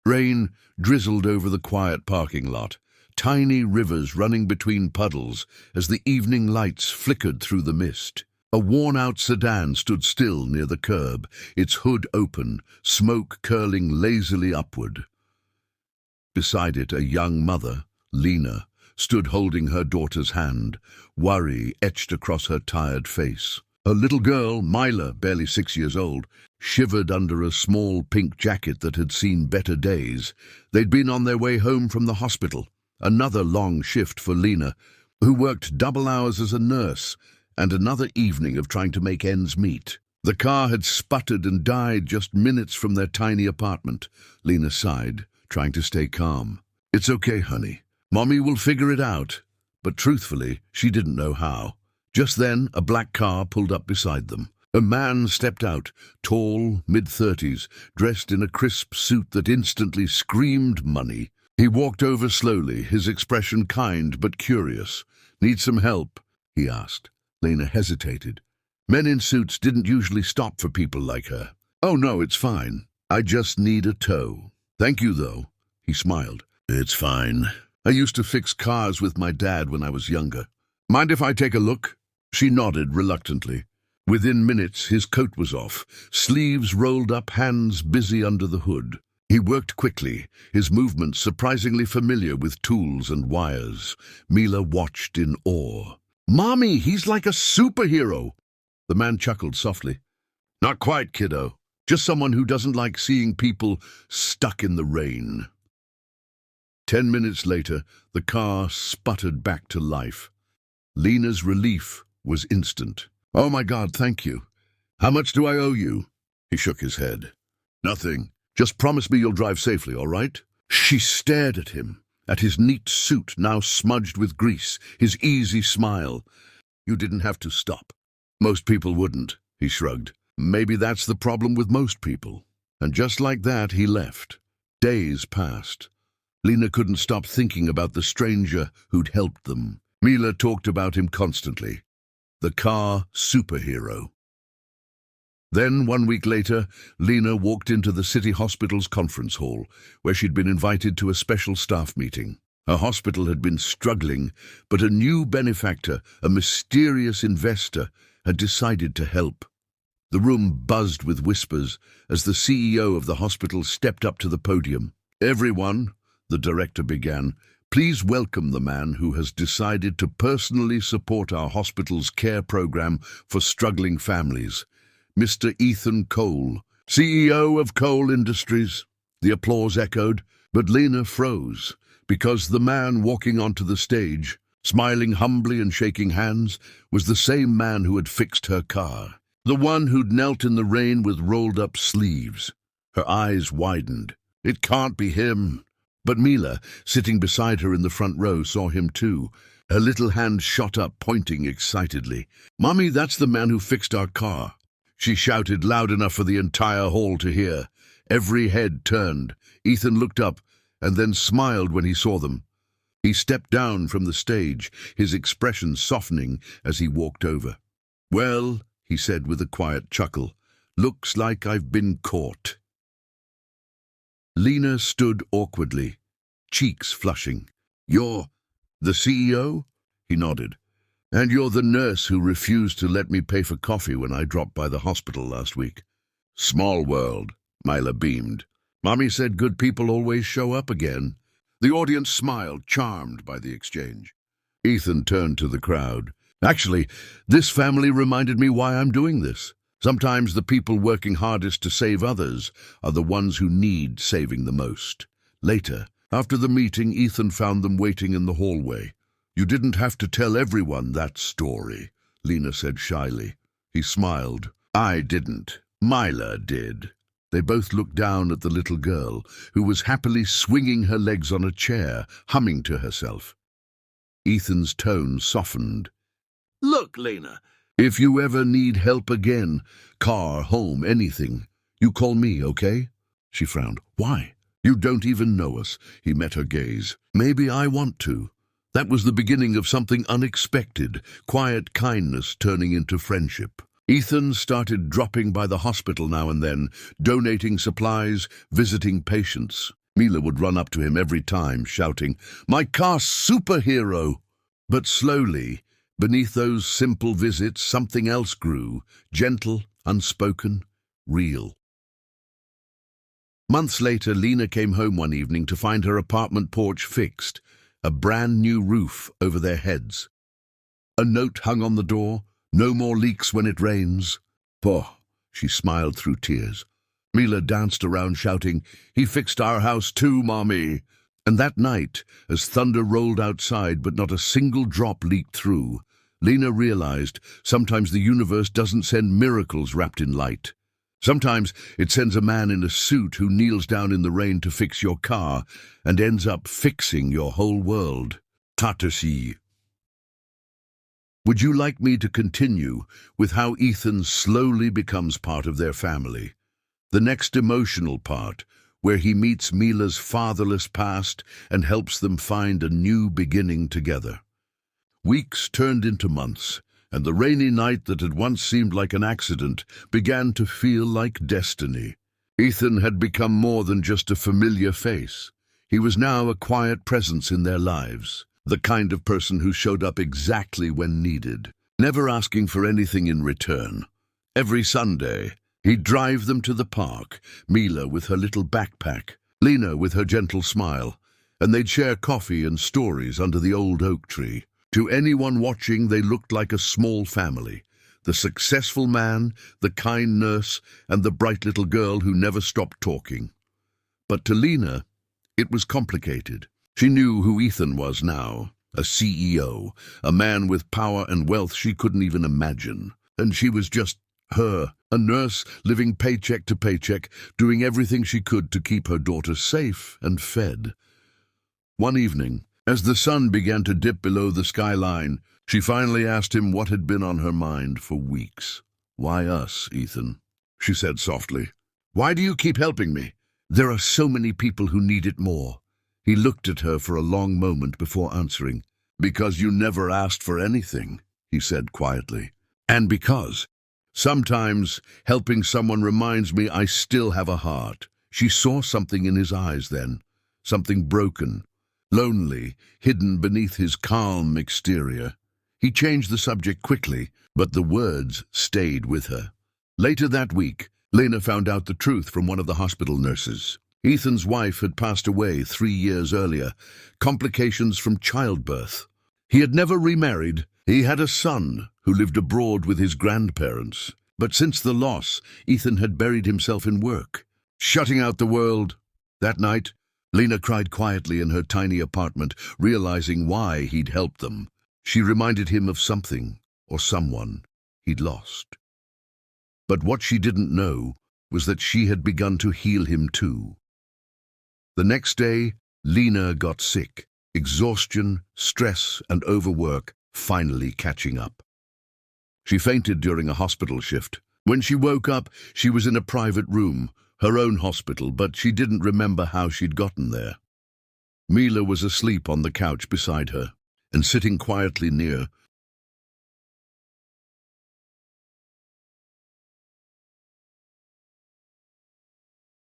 Rain drizzled over the quiet parking lot, tiny rivers running between puddles as the evening lights flickered through the mist. A worn-out sedan stood still near the curb, its hood open, smoke curling lazily upward. Beside it, a young mother, Lena, stood holding her daughter's hand, worry etched across her tired face. Her little girl, Mila, barely 6 years old, shivered under a small pink jacket that had seen better days. They'd been on their way home from the hospital, another long shift for Lena, who worked double hours as a nurse, and another evening of trying to make ends meet. The car had sputtered and died just minutes from their tiny apartment. Lena sighed, trying to stay calm. "It's okay, honey. Mommy will figure it out." But truthfully, she didn't know how. Just then, a black car pulled up beside them. A man stepped out, tall, mid-30s, dressed in a crisp suit that instantly screamed money. He walked over slowly, his expression kind but curious. "Need some help?" he asked. Lena hesitated. Men in suits didn't usually stop for people like her. "Oh no, it's fine. I just need a tow." "Thank you, though." He smiled. "It's fine. I used to fix cars with my dad when I was younger. Mind if I take a look?" She nodded reluctantly. Within minutes, his coat was off, sleeves rolled up, hands busy under the hood. He worked quickly, his movements surprisingly familiar with tools and wires. Mila watched in awe. "Mommy, he's like a superhero!" The man chuckled softly. "Not quite, kiddo. Just someone who doesn't like seeing people stuck in the rain." 10 minutes later, the car sputtered back to life. Lena's relief was instant. "Oh my God, thank you. How much do I owe you?" He shook his head. "Nothing. Just promise me you'll drive safely, all right?" She stared at him, at his neat suit now smudged with grease, his easy smile. "You didn't have to stop." "Most people wouldn't," he shrugged. "Maybe that's the problem with most people." And just like that, he left. Days passed. Lena couldn't stop thinking about the stranger who'd helped them. Mila talked about him constantly. The car superhero. Then, 1 week later, Lena walked into the city hospital's conference hall, where she'd been invited to a special staff meeting. Her hospital had been struggling, but a new benefactor, a mysterious investor, had decided to help. The room buzzed with whispers as the CEO of the hospital stepped up to the podium. "Everyone," the director began, "please welcome the man who has decided to personally support our hospital's care program for struggling families, Mr. Ethan Cole, CEO of Cole Industries." The applause echoed, but Lena froze, because the man walking onto the stage, smiling humbly and shaking hands, was the same man who had fixed her car, the one who'd knelt in the rain with rolled-up sleeves. Her eyes widened. It can't be him. But Mila, sitting beside her in the front row, saw him too. Her little hand shot up, pointing excitedly. "Mommy, that's the man who fixed our car." She shouted loud enough for the entire hall to hear. Every head turned. Ethan looked up, and then smiled when he saw them. He stepped down from the stage, his expression softening as he walked over. "Well," he said with a quiet chuckle, "looks like I've been caught." Lena stood awkwardly, cheeks flushing. "You're the CEO?" He nodded. "And you're the nurse who refused to let me pay for coffee when I dropped by the hospital last week." "Small world," Mila beamed. "Mommy said good people always show up again." The audience smiled, charmed by the exchange. Ethan turned to the crowd. "Actually, this family reminded me why I'm doing this. Sometimes the people working hardest to save others are the ones who need saving the most." Later, after the meeting, Ethan found them waiting in the hallway. "You didn't have to tell everyone that story," Lena said shyly. He smiled. "I didn't. Mila did." They both looked down at the little girl, who was happily swinging her legs on a chair, humming to herself. Ethan's tone softened. "Look, Lena, if you ever need help again, car, home, anything, you call me, okay?" She frowned. "Why?" "You don't even know us." He met her gaze. "Maybe I want to." That was the beginning of something unexpected, quiet kindness turning into friendship. Ethan started dropping by the hospital now and then, donating supplies, visiting patients. Mila would run up to him every time, shouting, "My car superhero!" But slowly, beneath those simple visits, something else grew, gentle, unspoken, real. Months later, Lena came home one evening to find her apartment porch fixed, a brand new roof over their heads. A note hung on the door, "No more leaks when it rains." "Oh," she smiled through tears. Mila danced around shouting, "He fixed our house too, Mommy." And that night, as thunder rolled outside but not a single drop leaked through, Lena realized sometimes the universe doesn't send miracles wrapped in light. Sometimes it sends a man in a suit who kneels down in the rain to fix your car and ends up fixing your whole world. Tatasi. Would you like me to continue with how Ethan slowly becomes part of their family? The next emotional part, where he meets Mila's fatherless past and helps them find a new beginning together. Weeks turned into months, and the rainy night that had once seemed like an accident began to feel like destiny. Ethan had become more than just a familiar face. He was now a quiet presence in their lives, the kind of person who showed up exactly when needed, never asking for anything in return. Every Sunday, he'd drive them to the park, Mila with her little backpack, Lena with her gentle smile, and they'd share coffee and stories under the old oak tree. To anyone watching, they looked like a small family. The successful man, the kind nurse, and the bright little girl who never stopped talking. But to Lena, it was complicated. She knew who Ethan was now, a CEO, a man with power and wealth she couldn't even imagine. And she was just her, a nurse living paycheck to paycheck, doing everything she could to keep her daughter safe and fed. One evening, as the sun began to dip below the skyline, she finally asked him what had been on her mind for weeks. "Why us, Ethan?" she said softly. "Why do you keep helping me? There are so many people who need it more." He looked at her for a long moment before answering. "Because you never asked for anything," he said quietly. "And because sometimes helping someone reminds me I still have a heart." She saw something in his eyes then, something broken, lonely, hidden beneath his calm exterior. He changed the subject quickly, but the words stayed with her. Later that week, Lena found out the truth from one of the hospital nurses. Ethan's wife had passed away 3 years earlier, complications from childbirth. He had never remarried. He had a son who lived abroad with his grandparents. But since the loss, Ethan had buried himself in work, shutting out the world. That night, Lena cried quietly in her tiny apartment, realizing why he'd helped them. She reminded him of something, or someone, he'd lost. But what she didn't know was that she had begun to heal him too. The next day, Lena got sick, exhaustion, stress, and overwork finally catching up. She fainted during a hospital shift. When she woke up, she was in a private room, her own hospital, but she didn't remember how she'd gotten there. Mila was asleep on the couch beside her, and sitting quietly near